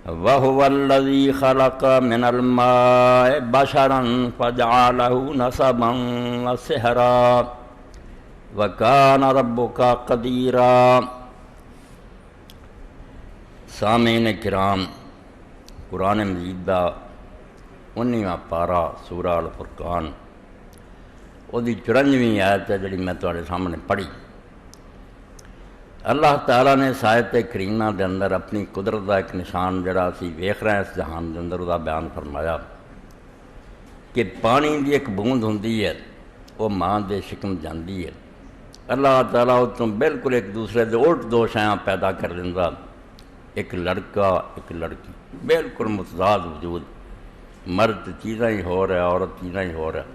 وَهُوَ الَّذِي خَلَقَ مِنَ الْمَاءِ بَشَرًا فَجَعَلَهُ نَسَبًا وَسِحْرًا وَكَانَ رَبُّكَ قَدِيرًا۔ سامعین کرام، قرآن مجید دا 19واں پارا سورہ الفرقان وہ 94ویں آیت ہے جڑی میں تواڈے سامنے پڑھی۔ اللہ تعالیٰ نے اس آیت کریمہ دے اندر اپنی قدرت دا ایک نشان جڑا اسی ویکھ رہے ہیں اس جہان دے اندر دا بیان فرمایا کہ پانی دی ایک بوند ہوندی ہے وہ ماں دے شکم جاندی ہے، اللہ تعالیٰ اس تو بالکل ایک دوسرے دے الٹ دو شیاں پیدا کر دیندا، ایک لڑکا ایک لڑکی، بالکل متضاد وجود، مرد چیزاں ہی ہو رہا ہے عورت چیزاں ہی ہو رہا ہے،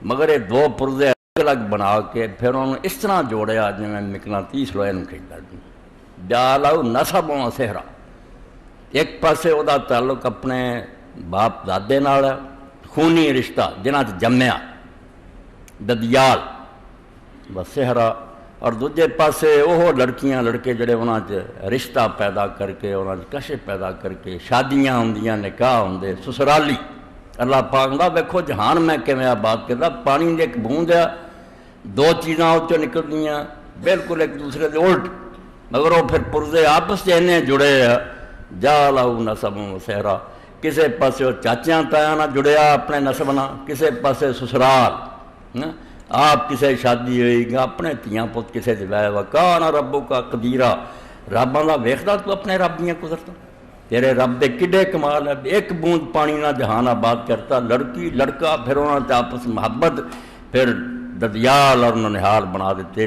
مگر یہ دو پرزے الگ الگ بنا کے پھر انہوں اس طرح جوڑیا جی میں مقناطیس لوہے نوں کھینچدا جالو نسب و سحرا۔ ایک پاسے وہ تعلق اپنے باپ دادے نال ہے، خونی رشتہ جنہاں چ جمیا ددیال و سحرا، اور دوجے پاسے وہ لڑکیاں لڑکے جڑے انہاں چ رشتہ پیدا کر کے انہاں چ کشش پیدا کر کے شادیاں ہوندیاں نکاح ہوندے سسرالی۔ اللہ پاک دا ویکھو جہان میں کیویں آباد کردا، پانی دی ایک بوند ہے، دو چیزاں اوچوں نکلدیاں بالکل ایک دوسرے دے الٹ، مگر وہ پھر پرزے آپس اینے جڑے ہیں جالہ نسب و سحرا، کسے پاسے وہ چاچیاں تایاں نہ جڑیا اپنے نسب نہ، کسے پاسے سسرال، آپ کسے شادی ہوئی گا اپنے تیاں پت کسے دے وکان ربک قدیرا، رب دا ویکھدا تو اپنے رب دیاں قدرتاں، تیرے رب دے کڈے کمال ہے، ایک بوند پانی نہ جہان آباد کرتا، لڑکی لڑکا پھر انہاں تے آپس محبت، پھر ددیال اور ننہال بنا دیتے۔